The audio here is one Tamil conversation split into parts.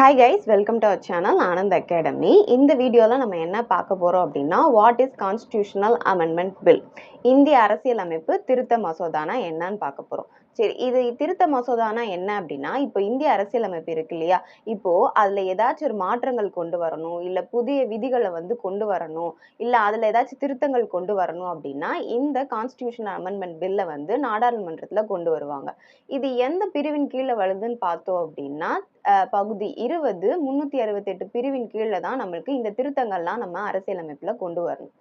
Hi guys, welcome to our channel Anand Academy. இந்த வீடியோல நம்ம என்ன பார்க்க போறோம் அப்படின்னா what is constitutional amendment bill? இந்திய அரசியலமைப்பு திருத்த மசோதானா என்னன்னு பார்க்க போறோம். சரி, இது திருத்த மசோதானா என்ன அப்படின்னா, இப்போ இந்திய அரசியலமைப்பு இருக்கு இல்லையா, இப்போ அதுல ஏதாச்சும் ஒரு மாற்றங்கள் கொண்டு வரணும், இல்ல புதிய விதிகளை கொண்டு வரணும், இல்ல அதுல ஏதாச்சும் திருத்தங்கள் கொண்டு வரணும் அப்படின்னா இந்த கான்ஸ்டிடியூஷனல் அமெண்ட்மெண்ட் பில்லை நாடாளுமன்றத்துல கொண்டு வருவாங்க. இது எந்த பிரிவின் கீழே வருதுன்னு பார்த்தோம் அப்படின்னா பகுதி 20 368 பிரிவின் கீழ தான் நம்மளுக்கு இந்த திருத்தங்கள்லாம் நம்ம அரசியலமைப்புல கொண்டு வரணும்.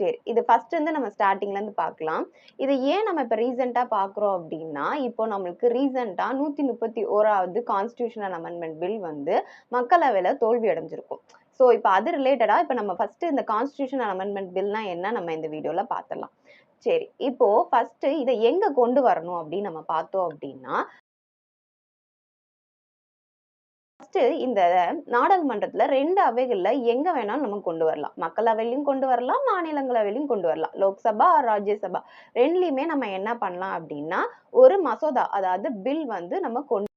சரி, இது ஃபர்ஸ்ட் நம்ம ஸ்டார்டிங்ல இருந்து பார்க்கலாம். இது ஏன் நம்ம இப்ப ரீசெண்டா பார்க்குறோம் அப்படின்னா, இப்போ நம்மளுக்கு ரீசெண்டா 131வது கான்ஸ்டிடியூஷனல் அமெண்ட்மெண்ட் பில் மக்களவையில தோல்வி அடைஞ்சிருக்கும். ஸோ இப்போ அது ரிலேட்டடா இப்போ நம்ம ஃபர்ஸ்ட் இந்த கான்ஸ்டிடியூஷனல் அமெண்ட்மெண்ட் பில்னா என்ன நம்ம இந்த வீடியோல பார்த்துடலாம். சரி, இப்போ ஃபர்ஸ்ட் இதை எங்க கொண்டு வரணும் அப்படின்னு நம்ம பார்த்தோம் அப்படின்னா, இந்த நாடாளுமன்றத்துல 2 அவைகள்ல எங்க வேணாலும் நம்ம கொண்டு வரலாம். மக்களவையிலும் கொண்டு வரலாம், மாநிலங்களவையிலும் கொண்டு வரலாம். லோக்சபா, ராஜ்யசபா 2லயுமே நம்ம என்ன பண்ணலாம் அப்படின்னா, ஒரு மசோதா அதாவது பில் நம்ம கொண்டு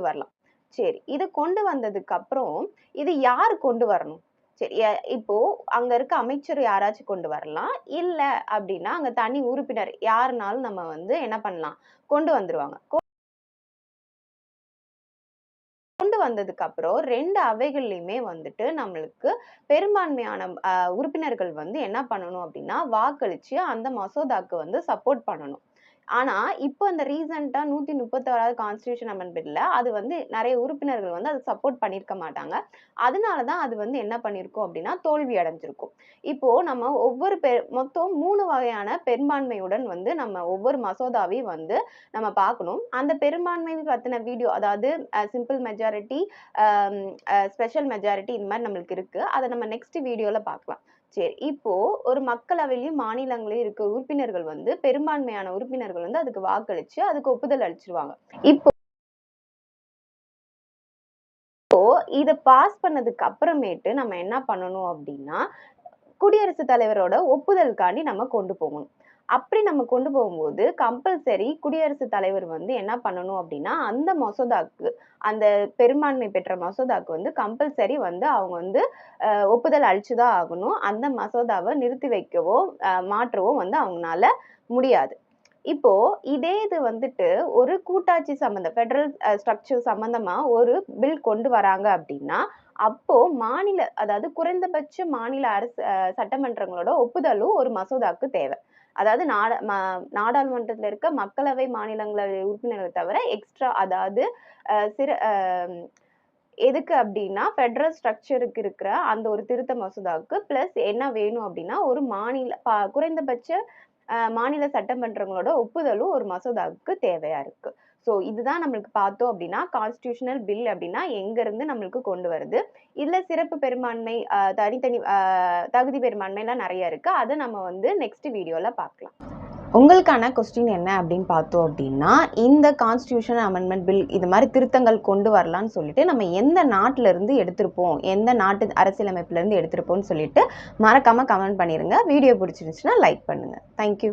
வரலாம். சரி, இது கொண்டு வந்ததுக்கு அப்புறம் இது யார் கொண்டு வரணும்? சரி, இப்போ அங்க இருக்க அமைச்சர் யாராச்சும் கொண்டு வரலாம். இல்ல அப்படின்னா அங்க தனி உறுப்பினர் யாருனாலும் நம்ம என்ன பண்ணலாம், கொண்டு வந்துருவாங்க. வந்ததுக்கு அப்புறம் 2 அவைகள்லயுமே நம்மளுக்கு பெரும்பான்மையான உறுப்பினர்கள் என்ன பண்ணணும் அப்படின்னா வாக்களிச்சு அந்த மசோதாக்கு சப்போர்ட் பண்ணணும். ஆனா இப்போ அந்த ரீசெண்டா 136வது கான்ஸ்டிடியூஷன் அமெண்ட்மெண்ட்ல அது நிறைய உறுப்பினர்கள் அது சப்போர்ட் பண்ணிருக்க மாட்டாங்க. அதனாலதான் அது என்ன பண்ணிருக்கோம் அப்படின்னா தோல்வி அடைஞ்சிருக்கும். இப்போ நம்ம ஒவ்வொரு மொத்தம் 3 வகையான பெரும்பான்மையுடன் நம்ம ஒவ்வொரு மசோதாவையும் நம்ம பார்க்கணும். அந்த பெரும்பான்மை பத்தின வீடியோ, அதாவது சிம்பிள் மெஜாரிட்டி, ஸ்பெஷல் மெஜாரிட்டி, இந்த மாதிரி நம்மளுக்கு இருக்கு. அதை நம்ம நெக்ஸ்ட் வீடியோல பார்க்கலாம். சரி, இப்போ ஒரு மக்களவையிலும் மாநிலங்களிலும் இருக்க உறுப்பினர்கள் பெரும்பான்மையான உறுப்பினர்கள் அதுக்கு வாக்களிச்சு அதுக்கு ஒப்புதல் அளிச்சிருவாங்க. இப்போ இத பாஸ் பண்ணதுக்கு அப்புறமேட்டு நம்ம என்ன பண்ணணும் அப்படின்னா, குடியரசுத் தலைவரோட ஒப்புதலுக்காண்டி நம்ம கொண்டு போகணும். அப்படி நம்ம கொண்டு போகும்போது கம்பல்சரி குடியரசுத் தலைவர் என்ன பண்ணணும் அப்படின்னா, அந்த மசோதாக்கு, அந்த பெரும்பான்மை பெற்ற மசோதாக்கு கம்பல்சரி அவங்க ஒப்புதல் அளிச்சுதான் ஆகணும். அந்த மசோதாவை நிறுத்தி வைக்கவோ மாற்றவோ அவங்கனால முடியாது. இப்போ இதே இது ஒரு கூட்டாட்சி ஃபெடரல் ஸ்ட்ரக்சர் சம்பந்தமா ஒரு பில் கொண்டு வராங்க அப்படின்னா, அப்போ அதாவது குறைந்தபட்ச மாநில அரசு சட்டமன்றங்களோட ஒப்புதலும் ஒரு மசோதாக்கு தேவை. அதாவது நாடாளுமன்றத்துல இருக்க மக்களவை, மாநிலங்களவை உறுப்பினர்களை தவிர எக்ஸ்ட்ரா, அதாவது எதுக்கு அப்படின்னா ஃபெடரல் ஸ்ட்ரக்சருக்கு இருக்கிற அந்த ஒரு திருத்த மசோதாவுக்கு பிளஸ் என்ன வேணும் அப்படின்னா ஒரு குறைந்தபட்ச மாநில சட்டமன்றங்களோட ஒப்புதலும் ஒரு மசோதாவுக்கு தேவையா இருக்கு. ஸோ இதுதான் நம்மளுக்கு பார்த்தோம் அப்படின்னா கான்ஸ்டிடியூஷனல் பில் அப்படின்னா எங்க இருந்து நம்மளுக்கு கொண்டு வருது. இதுல சிறப்பு பெரும்பான்மை, தனித்தனி தகுதி பெரும்பான்மை எல்லாம் நிறைய இருக்கு. அதை நம்ம நெக்ஸ்ட் வீடியோல பார்க்கலாம். உங்களுக்கான கொஸ்டின் என்ன அப்படின்னு பார்த்தோம் அப்படின்னா, இந்த கான்ஸ்டிடியூஷன் அமெண்ட்மெண்ட் பில் இது மாதிரி திருத்தங்கள் கொண்டு வரலான்னு சொல்லிட்டு நம்ம எந்த நாட்டில இருந்து எடுத்திருப்போம், எந்த நாட்டு அரசியலமைப்புல இருந்து எடுத்திருப்போம்னு சொல்லிட்டு மறக்காம கமெண்ட் பண்ணிருங்க. வீடியோ பிடிச்சிருந்துச்சுன்னா லைக் பண்ணுங்க. தேங்க்யூ.